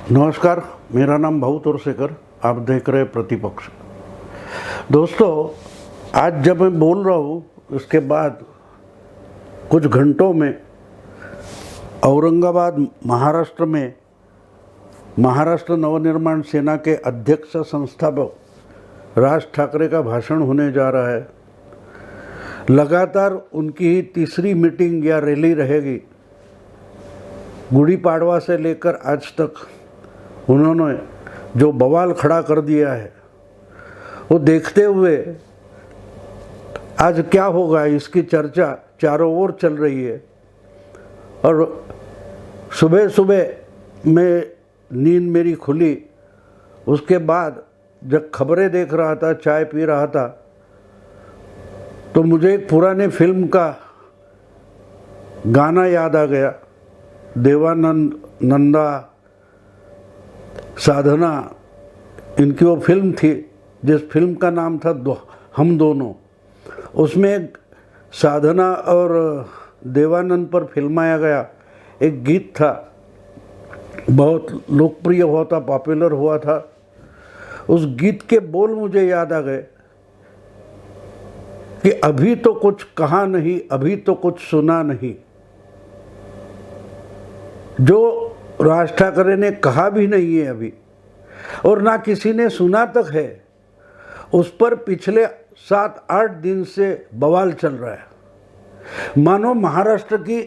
नमस्कार, मेरा नाम भाऊ तोरसेकर। आप देख रहे प्रतिपक्ष। दोस्तों, आज जब मैं बोल रहा हूँ उसके बाद कुछ घंटों में औरंगाबाद महाराष्ट्र में महाराष्ट्र नवनिर्माण सेना के अध्यक्ष संस्थापक राज ठाकरे का भाषण होने जा रहा है। लगातार उनकी ही तीसरी मीटिंग या रैली रहेगी। गुड़ी पाड़वा से लेकर आज तक उन्होंने जो बवाल खड़ा कर दिया है, वो देखते हुए आज क्या होगा इसकी चर्चा चारों ओर चल रही है। और सुबह सुबह में नींद मेरी खुली, उसके बाद जब खबरें देख रहा था, चाय पी रहा था, तो मुझे एक पुराने फिल्म का गाना याद आ गया। देवानंद, नंदा, साधना, इनकी वो फिल्म थी जिस फिल्म का नाम था हम दोनों। उसमें साधना और देवानंद पर फिल्माया गया एक गीत था, बहुत लोकप्रिय हुआ था, पॉपुलर हुआ था। उस गीत के बोल मुझे याद आ गए कि अभी तो कुछ कहा नहीं, अभी तो कुछ सुना नहीं। जो राज ठाकरे ने कहा भी नहीं है अभी, और ना किसी ने सुना तक है, उस पर पिछले 7-8 दिन से बवाल चल रहा है। मानो महाराष्ट्र की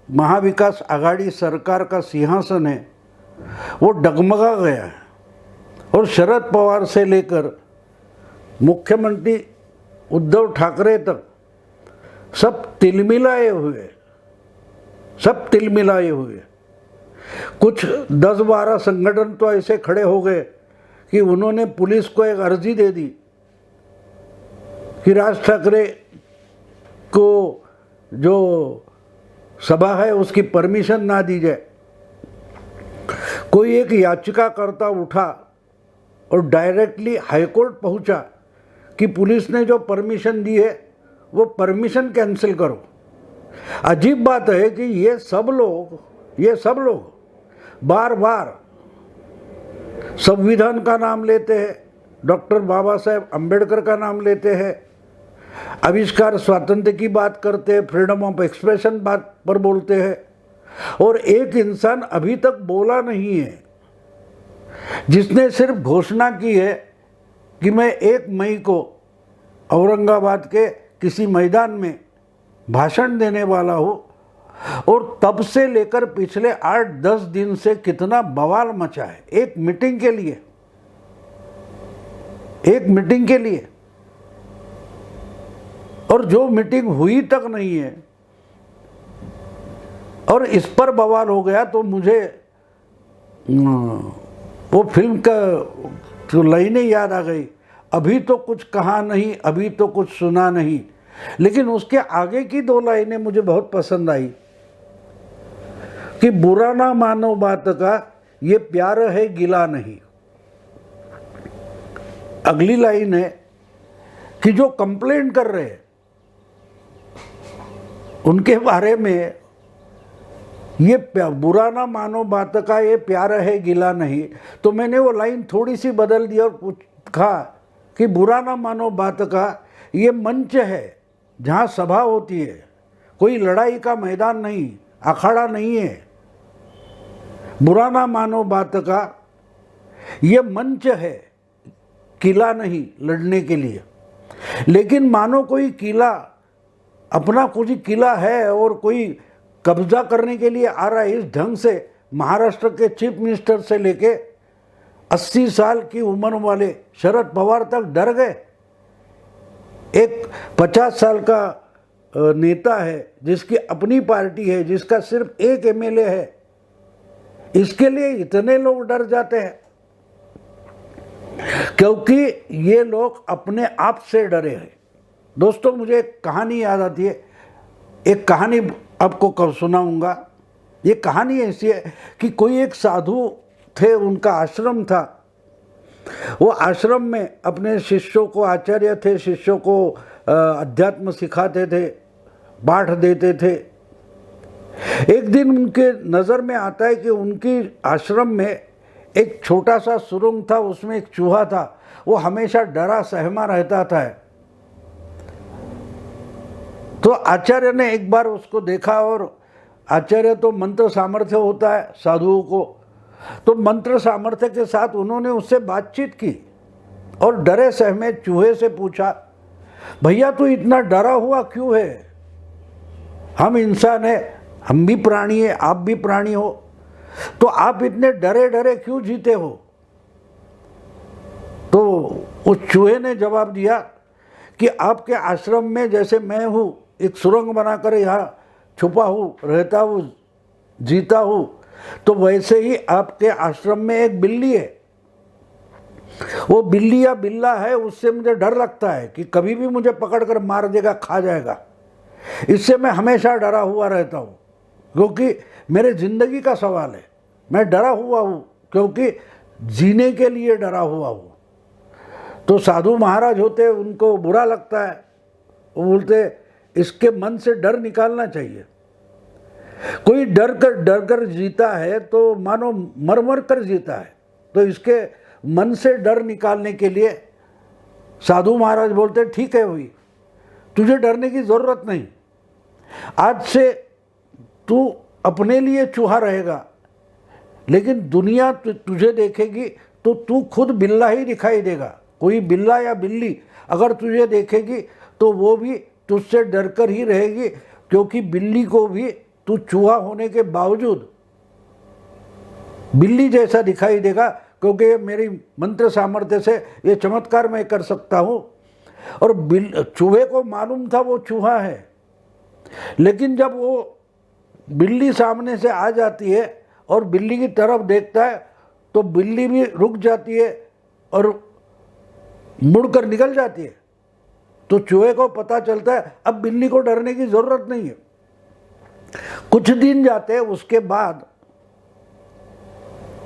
महाविकास आघाड़ी सरकार का सिंहासन है वो डगमगा गया है, और शरद पवार से लेकर मुख्यमंत्री उद्धव ठाकरे तक सब तिलमिलाए हुए। कुछ 10-12 संगठन तो ऐसे खड़े हो गए कि उन्होंने पुलिस को एक अर्जी दे दी कि राज ठाकरे को जो सभा है उसकी परमिशन ना दी जाए। कोई एक याचिकाकर्ता उठा और डायरेक्टली हाईकोर्ट पहुंचा कि पुलिस ने जो परमिशन दी है वो परमिशन कैंसिल करो। अजीब बात है कि ये सब लोग बार बार संविधान का नाम लेते हैं, डॉक्टर बाबा साहेब अम्बेडकर का नाम लेते हैं, आविष्कार स्वातंत्र्य की बात करते हैं, फ्रीडम ऑफ एक्सप्रेशन बात पर बोलते हैं, और एक इंसान अभी तक बोला नहीं है जिसने सिर्फ घोषणा की है कि मैं 1 मई को औरंगाबाद के किसी मैदान में भाषण देने वाला हूँ। और तब से लेकर पिछले 8-10 दिन से कितना बवाल मचा है एक मीटिंग के लिए। और जो मीटिंग हुई तक नहीं है और इस पर बवाल हो गया, तो मुझे वो फिल्म का जो लाइनें याद आ गई, अभी तो कुछ कहा नहीं, अभी तो कुछ सुना नहीं। लेकिन उसके आगे की 2 लाइनें मुझे बहुत पसंद आई कि बुरा ना मानो बात का, ये प्यार है गिला नहीं। अगली लाइन है कि जो कंप्लेंट कर रहे हैं उनके बारे में, ये बुरा ना मानो बात का, ये प्यार है गिला नहीं। तो मैंने वो लाइन थोड़ी सी बदल दी और कहा कि बुरा ना मानो बात का, ये मंच है जहाँ सभा होती है, कोई लड़ाई का मैदान नहीं, अखाड़ा नहीं है। बुरा ना मानो बात का, ये मंच है, किला नहीं लड़ने के लिए। लेकिन मानो कोई किला, अपना कोई किला है और कोई कब्जा करने के लिए आ रहा है। इस ढंग से महाराष्ट्र के चीफ मिनिस्टर से लेके 80 साल की उम्र वाले शरद पवार तक डर गए। एक 50 साल का नेता है जिसकी अपनी पार्टी है, जिसका सिर्फ 1 एमएलए है, इसके लिए इतने लोग डर जाते हैं क्योंकि ये लोग अपने आप से डरे हैं। दोस्तों, मुझे एक कहानी याद आती है। एक कहानी आपको कब सुनाऊंगा। ये कहानी ऐसी है कि कोई एक साधु थे, उनका आश्रम था। वो आश्रम में अपने शिष्यों को, आचार्य थे, शिष्यों को अध्यात्म सिखाते थे, पाठ देते थे। एक दिन उनके नज़र में आता है कि उनकी आश्रम में एक छोटा सा सुरंग था, उसमें एक चूहा था, वो हमेशा डरा सहमा रहता था। तो आचार्य ने एक बार उसको देखा, और आचार्य तो मंत्र सामर्थ्य होता है साधुओं को, तो मंत्र सामर्थ्य के साथ उन्होंने उससे बातचीत की और डरे सहमे चूहे से पूछा, भैया तू इतना डरा हुआ क्यों है? हम इंसान है, हम भी प्राणी है, आप भी प्राणी हो, तो आप इतने डरे डरे क्यों जीते हो? तो उस चूहे ने जवाब दिया कि आपके आश्रम में जैसे मैं हूँ, एक सुरंग बनाकर यहाँ छुपा हूँ, रहता हूँ, जीता हूँ, तो वैसे ही आपके आश्रम में एक बिल्ली है। वो बिल्ली या बिल्ला है, उससे मुझे डर लगता है कि कभी भी मुझे पकड़कर मार देगा, खा जाएगा। इससे मैं हमेशा डरा हुआ रहता हूँ, क्योंकि मेरे जिंदगी का सवाल है। मैं डरा हुआ हूँ क्योंकि जीने के लिए डरा हुआ हूँ। तो साधु महाराज होते, उनको बुरा लगता है, वो बोलते इसके मन से डर निकालना चाहिए। कोई डर कर जीता है तो मानो मर मर कर जीता है। तो इसके मन से डर निकालने के लिए साधु महाराज बोलते ठीक है भाई, तुझे डरने की ज़रूरत नहीं, आज से तू अपने लिए चूहा रहेगा, लेकिन दुनिया तुझे देखेगी तो तू खुद बिल्ला ही दिखाई देगा। कोई बिल्ला या बिल्ली अगर तुझे देखेगी तो वो भी तुझसे डरकर ही रहेगी, क्योंकि बिल्ली को भी तू चूहा होने के बावजूद बिल्ली जैसा दिखाई देगा, क्योंकि मेरी मंत्र सामर्थ्य से ये चमत्कार मैं कर सकता हूँ। और चूहे को मालूम था वो चूहा है, लेकिन जब वो बिल्ली सामने से आ जाती है और बिल्ली की तरफ देखता है तो बिल्ली भी रुक जाती है और मुड़कर निकल जाती है। तो चूहे को पता चलता है अब बिल्ली को डरने की ज़रूरत नहीं है। कुछ दिन जाते हैं, उसके बाद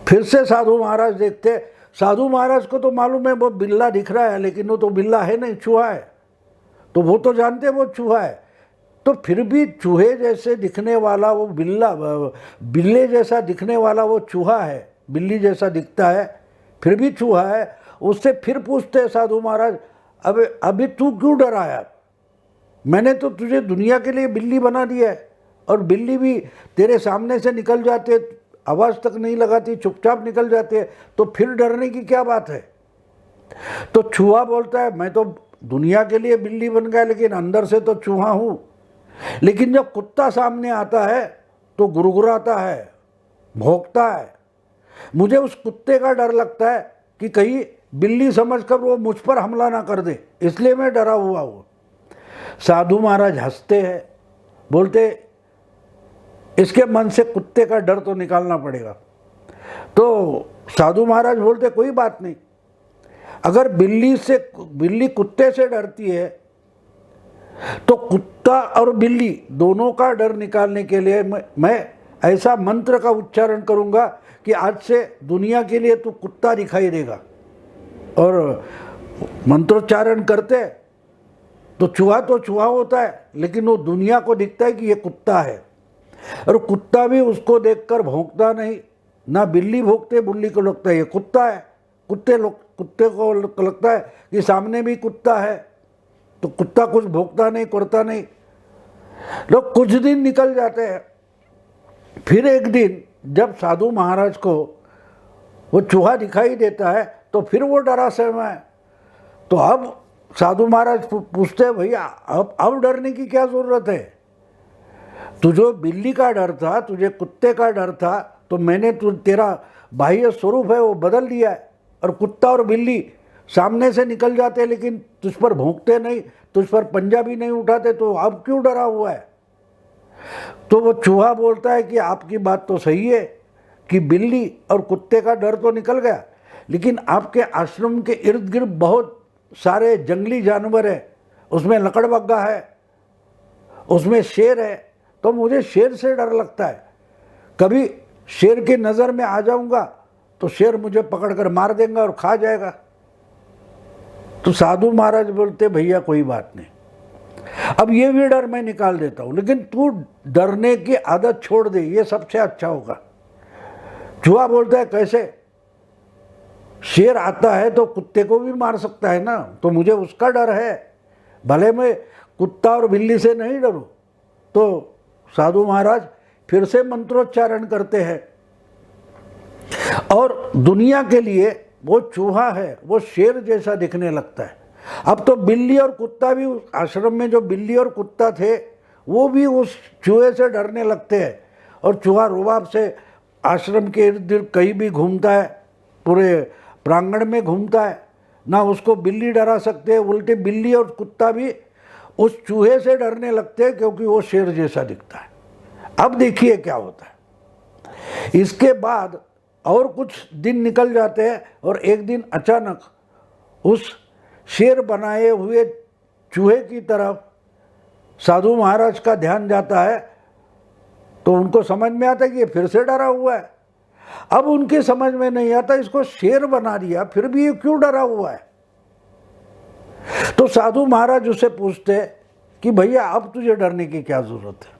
फिर से साधु महाराज देखते, साधु महाराज को तो मालूम है वो बिल्ला दिख रहा है, लेकिन वो तो बिल्ला है नहीं, चूहा है। तो वो तो जानते हैं वो चूहा है, तो फिर भी चूहे जैसे दिखने वाला वो बिल्ला, बिल्ले जैसा दिखने वाला वो चूहा है, बिल्ली जैसा दिखता है, फिर भी चूहा है। उससे फिर पूछते साधु महाराज, अभी तू क्यों डरा यार? मैंने तो तुझे दुनिया के लिए बिल्ली बना दिया है, और बिल्ली भी तेरे सामने से निकल जाते, आवाज़ तक नहीं लगाती, चुपचाप निकल जाते हैं, तो फिर डरने की क्या बात है? तो चूहा बोलता है मैं तो दुनिया के लिए बिल्ली बन गया, लेकिन अंदर से तो चूहा हूँ। लेकिन जब कुत्ता सामने आता है तो गुरगुराता है, भौंकता है। मुझे उस कुत्ते का डर लगता है कि कहीं बिल्ली समझकर वो मुझ पर हमला ना कर दे, इसलिए मैं डरा हुआ हूँ। साधु महाराज हंसते हैं, बोलते इसके मन से कुत्ते का डर तो निकालना पड़ेगा। तो साधु महाराज बोलते कोई बात नहीं, अगर बिल्ली कुत्ते से डरती है तो कुत्ता और बिल्ली दोनों का डर निकालने के लिए मैं ऐसा मंत्र का उच्चारण करूंगा कि आज से दुनिया के लिए तू कुत्ता दिखाई देगा। और मंत्रोच्चारण करते तो चूहा होता है, लेकिन वो दुनिया को दिखता है कि ये कुत्ता है। और कुत्ता भी उसको देखकर भौंकता नहीं, ना बिल्ली भौंकते, बिल्ली को लगता है ये कुत्ता है, कुत्ते को लगता है कि सामने भी कुत्ता है, तो कुत्ता कुछ भौंकता नहीं, करता नहीं। लोग कुछ दिन निकल जाते हैं, फिर एक दिन जब साधु महाराज को वो चूहा दिखाई देता है तो फिर वो डरा सहमा है। तो अब साधु महाराज पूछते हैं भैया अब डरने की क्या ज़रूरत है? तुझे बिल्ली का डर था, तुझे कुत्ते का डर था, तो मैंने तेरा बाह्य स्वरूप है वो बदल दिया है, और कुत्ता और बिल्ली सामने से निकल जाते लेकिन तुझ पर भौंकते नहीं, तुझ पर पंजा भी नहीं उठाते, तो अब क्यों डरा हुआ है? तो वो चूहा बोलता है कि आपकी बात तो सही है कि बिल्ली और कुत्ते का डर तो निकल गया, लेकिन आपके आश्रम के इर्द गिर्द बहुत सारे जंगली जानवर है, उसमें लकड़बग्गा है, उसमें शेर है, तो मुझे शेर से डर लगता है। कभी शेर की नज़र में आ जाऊंगा तो शेर मुझे पकड़कर मार देगा और खा जाएगा। तो साधु महाराज बोलते भैया कोई बात नहीं, अब ये भी डर मैं निकाल देता हूँ, लेकिन तू डरने की आदत छोड़ दे, ये सबसे अच्छा होगा। चूहा बोलता है कैसे? शेर आता है तो कुत्ते को भी मार सकता है ना, तो मुझे उसका डर है, भले मैं कुत्ता और बिल्ली से नहीं डरूं। तो साधु महाराज फिर से मंत्रोच्चारण करते हैं और दुनिया के लिए वो चूहा है वो शेर जैसा दिखने लगता है। अब तो बिल्ली और कुत्ता भी, आश्रम में जो बिल्ली और कुत्ता थे वो भी उस चूहे से डरने लगते हैं, और चूहा रुबाब से आश्रम के इर्द गिर्द कहीं भी घूमता है, पूरे प्रांगण में घूमता है, ना उसको बिल्ली डरा सकते हैं, उल्टे बिल्ली और कुत्ता भी उस चूहे से डरने लगते हैं क्योंकि वो शेर जैसा दिखता है। अब देखिए क्या होता है। इसके बाद और कुछ दिन निकल जाते हैं और एक दिन अचानक उस शेर बनाए हुए चूहे की तरफ साधु महाराज का ध्यान जाता है, तो उनको समझ में आता है कि ये फिर से डरा हुआ है। अब उनकी समझ में नहीं आता, इसको शेर बना दिया फिर भी ये क्यों डरा हुआ है। तो साधु महाराज उससे पूछते कि भैया अब तुझे डरने की क्या जरूरत है।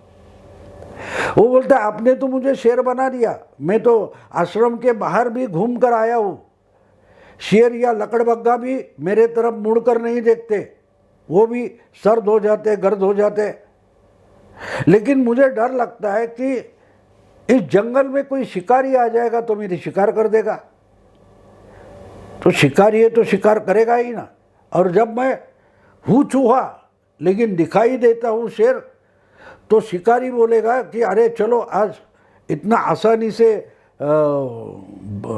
वो बोलता है आपने तो मुझे शेर बना दिया, मैं तो आश्रम के बाहर भी घूम कर आया हूं, शेर या लकड़बग्गा भी मेरे तरफ मुड़कर नहीं देखते, वो भी सर्द हो जाते, गर्द हो जाते। लेकिन मुझे डर लगता है कि इस जंगल में कोई शिकारी आ जाएगा तो मेरी शिकार कर देगा। तो शिकारी है तो शिकार करेगा ही ना, और जब मैं हूँ चूहा लेकिन दिखाई देता हूँ शेर, तो शिकारी बोलेगा कि अरे चलो आज इतना आसानी से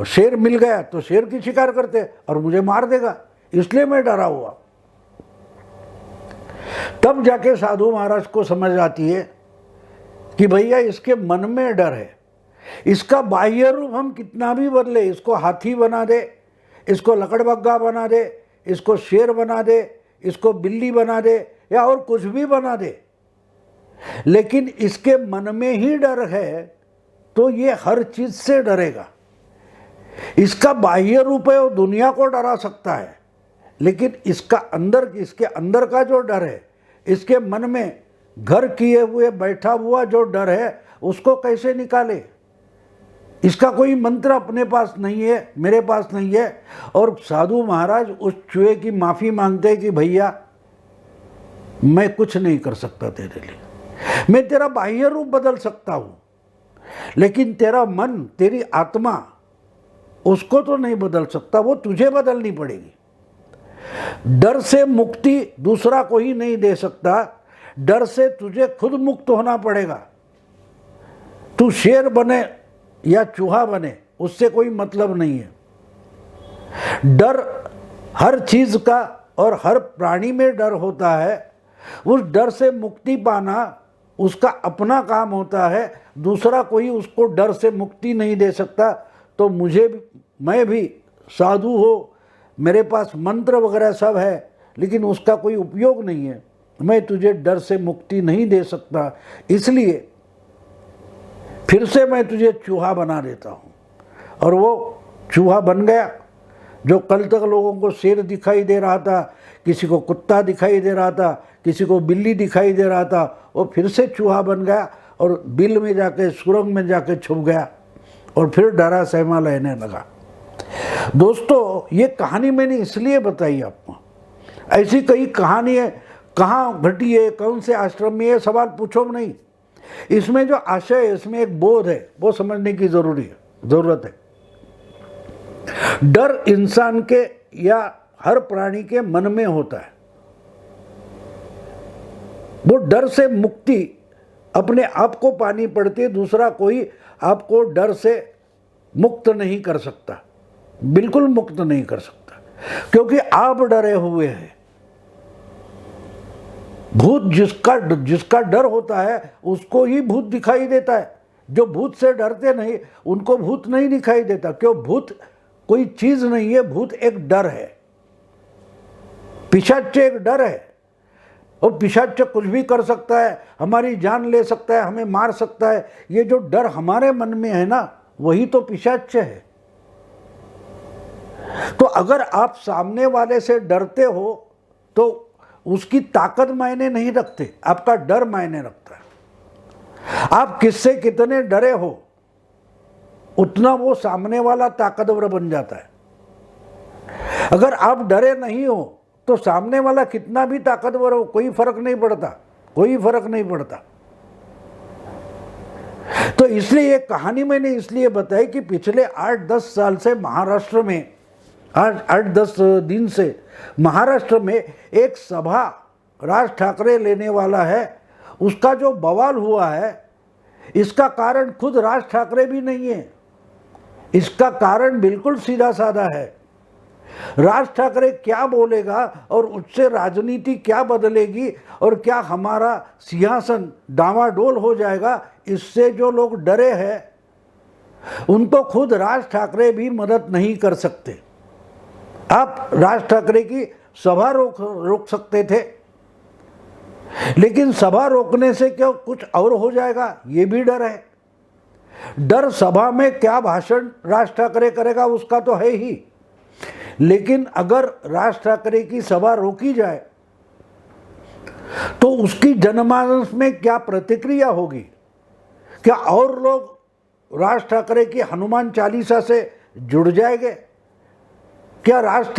शेर मिल गया तो शेर की शिकार करते और मुझे मार देगा, इसलिए मैं डरा हुआ। तब जाके साधु महाराज को समझ आती है कि भैया इसके मन में डर है, इसका बाह्य रूप हम कितना भी बदले, इसको हाथी बना दे, इसको लकड़बग्गा बना दे, इसको शेर बना दे, इसको बिल्ली बना दे या और कुछ भी बना दे, लेकिन इसके मन में ही डर है तो ये हर चीज से डरेगा। इसका बाह्य रूप है वो दुनिया को डरा सकता है, लेकिन इसके अंदर का जो डर है, इसके मन में घर किए हुए बैठा हुआ जो डर है उसको कैसे निकाले। इसका कोई मंत्र अपने पास नहीं है, मेरे पास नहीं है। और साधु महाराज उस चूहे की माफी मांगते हैं कि भैया मैं कुछ नहीं कर सकता तेरे लिए, मैं तेरा बाह्य रूप बदल सकता हूं, लेकिन तेरा मन, तेरी आत्मा, उसको तो नहीं बदल सकता, वो तुझे बदलनी पड़ेगी। डर से मुक्ति दूसरा कोई नहीं दे सकता, डर से तुझे खुद मुक्त होना पड़ेगा। तू शेर बने या चूहा बने उससे कोई मतलब नहीं है। डर हर चीज का और हर प्राणी में डर होता है, उस डर से मुक्ति पाना उसका अपना काम होता है, दूसरा कोई उसको डर से मुक्ति नहीं दे सकता। तो मैं भी साधु हो, मेरे पास मंत्र वगैरह सब है, लेकिन उसका कोई उपयोग नहीं है, मैं तुझे डर से मुक्ति नहीं दे सकता, इसलिए फिर से मैं तुझे चूहा बना देता हूँ। और वो चूहा बन गया। जो कल तक लोगों को शेर दिखाई दे रहा था, किसी को कुत्ता दिखाई दे रहा था, किसी को बिल्ली दिखाई दे रहा था, वो फिर से चूहा बन गया और बिल में जाके, सुरंग में जाके छुप गया और फिर डरा सहमा रहने लगा। दोस्तों, ये कहानी मैंने इसलिए बताई आपको, ऐसी कई कहानी है, कहाँ घटी है, कौन से आश्रम में, ये सवाल पूछो नहीं। इसमें जो आशय है, इसमें एक बोध है, वो समझने की जरूरत है। डर इंसान के या हर प्राणी के मन में होता है। वो डर से मुक्ति अपने आप को पानी पड़ती है, दूसरा कोई आपको डर से मुक्त नहीं कर सकता, बिल्कुल मुक्त नहीं कर सकता, क्योंकि आप डरे हुए हैं। भूत जिसका डर होता है उसको ही भूत दिखाई देता है। जो भूत से डरते नहीं उनको भूत नहीं दिखाई देता। क्यों? भूत कोई चीज नहीं है, भूत एक डर है। पिशाच एक डर है, और पिशाच कुछ भी कर सकता है, हमारी जान ले सकता है, हमें मार सकता है। ये जो डर हमारे मन में है ना, वही तो पिशाच है। तो अगर आप सामने वाले से डरते हो तो उसकी ताकत मायने नहीं रखते, आपका डर मायने रखता है। आप किससे कितने डरे हो उतना वो सामने वाला ताकतवर बन जाता है। अगर आप डरे नहीं हो तो सामने वाला कितना भी ताकतवर हो कोई फर्क नहीं पड़ता, कोई फर्क नहीं पड़ता। तो इसलिए ये कहानी मैंने इसलिए बताई कि पिछले 8-10 साल से महाराष्ट्र में, 8-10 दिन से महाराष्ट्र में एक सभा राज ठाकरे लेने वाला है, उसका जो बवाल हुआ है इसका कारण खुद राज ठाकरे भी नहीं है। इसका कारण बिल्कुल सीधा साधा है। राज ठाकरे क्या बोलेगा और उससे राजनीति क्या बदलेगी और क्या हमारा सिंहासन डामाडोल हो जाएगा, इससे जो लोग डरे हैं उनको खुद राज ठाकरे भी मदद नहीं कर सकते। आप राज ठाकरे की सभा रोक सकते थे, लेकिन सभा रोकने से क्या कुछ और हो जाएगा, ये भी डर है। डर सभा में क्या भाषण राज ठाकरे करेगा उसका तो है ही, लेकिन अगर राज ठाकरे की सभा रोकी जाए तो उसकी जनमानस में क्या प्रतिक्रिया होगी? क्या और लोग राज ठाकरे की हनुमान चालीसा से जुड़ जाएंगे? क्या राज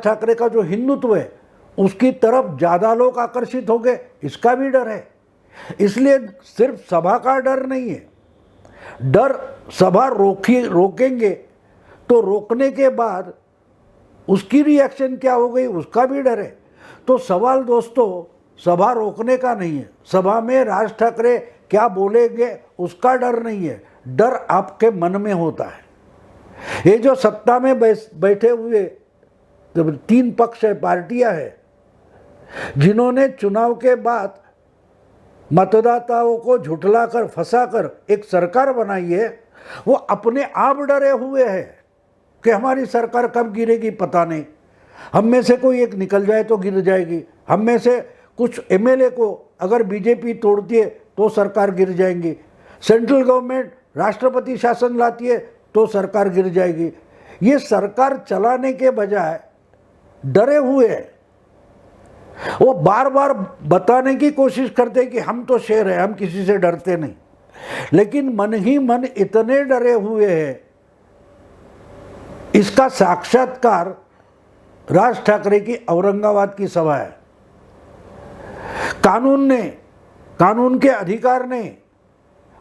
ठाकरे का जो हिंदुत्व है उसकी तरफ ज़्यादा लोग आकर्षित होंगे? इसका भी डर है। इसलिए सिर्फ सभा का डर नहीं है, डर सभा रोकेंगे तो रोकने के बाद उसकी रिएक्शन क्या हो गई उसका भी डर है। तो सवाल दोस्तों सभा रोकने का नहीं है, सभा में राज ठाकरे क्या बोलेंगे उसका डर नहीं है, डर आपके मन में होता है। ये जो सत्ता में बैठे हुए 3 पक्ष है, पार्टियां हैं, जिन्होंने चुनाव के बाद मतदाताओं को झुठलाकर फंसाकर एक सरकार बनाई है, वो अपने आप डरे हुए हैं कि हमारी सरकार कब गिरेगी पता नहीं, हम में से कोई एक निकल जाए तो गिर जाएगी, हम में से कुछ एमएलए को अगर बीजेपी तोड़ती है तो सरकार गिर जाएंगी, सेंट्रल गवर्नमेंट राष्ट्रपति शासन लाती है तो सरकार गिर जाएगी। ये सरकार चलाने के बजाय डरे हुए हैं। वो बार बार बताने की कोशिश करते हैं कि हम तो शेर हैं, हम किसी से डरते नहीं, लेकिन मन ही मन इतने डरे हुए हैं। इसका साक्षात्कार राज ठाकरे की औरंगाबाद की सभा है। कानून के अधिकार ने,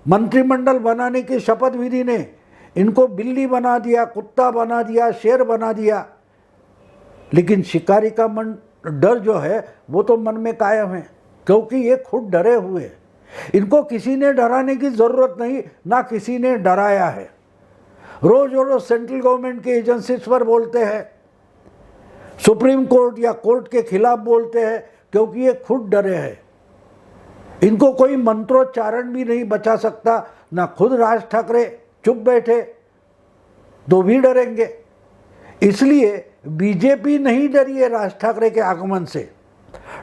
मंत्रिमंडल बनाने की शपथ विधि ने इनको बिल्ली बना दिया, कुत्ता बना दिया, शेर बना दिया, लेकिन शिकारी का मन डर जो है वो तो मन में कायम है, क्योंकि ये खुद डरे हुए हैं। इनको किसी ने डराने की ज़रूरत नहीं, ना किसी ने डराया है। रोज सेंट्रल गवर्नमेंट की एजेंसीज पर बोलते हैं, सुप्रीम कोर्ट या कोर्ट के खिलाफ बोलते हैं, क्योंकि ये खुद डरे हैं। इनको कोई मंत्रोच्चारण भी नहीं बचा सकता, ना खुद राज ठाकरे चुप बैठे तो भी डरेंगे। इसलिए बीजेपी नहीं डरी है राज ठाकरे के आगमन से।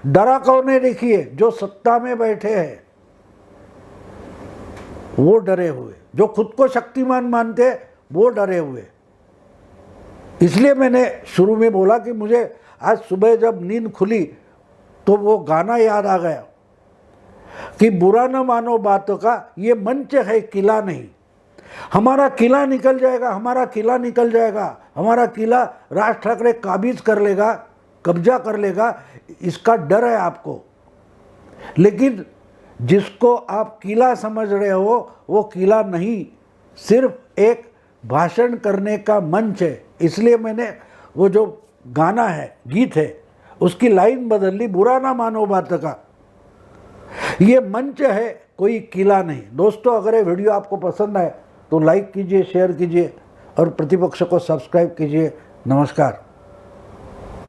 डरा कौन है? देखिए, जो सत्ता में बैठे हैं वो डरे हुए, जो खुद को शक्तिमान मानते हैं वो डरे हुए। इसलिए मैंने शुरू में बोला कि मुझे आज सुबह जब नींद खुली तो वो गाना याद आ गया कि बुरा न मानो बातों का, ये मंच है किला नहीं। हमारा किला निकल जाएगा, हमारा किला निकल जाएगा, हमारा किला राज ठाकरे काबिज कर लेगा, कब्जा कर लेगा, इसका डर है आपको। लेकिन जिसको आप किला समझ रहे हो वो किला नहीं, सिर्फ एक भाषण करने का मंच है। इसलिए मैंने वो जो गाना है, गीत है, उसकी लाइन बदल ली, बुरा ना मानो बात का, ये मंच है, कोई किला नहीं। दोस्तों, अगर ये वीडियो आपको पसंद आए तो लाइक कीजिए, शेयर कीजिए और प्रतिपक्ष को सब्सक्राइब कीजिए। नमस्कार।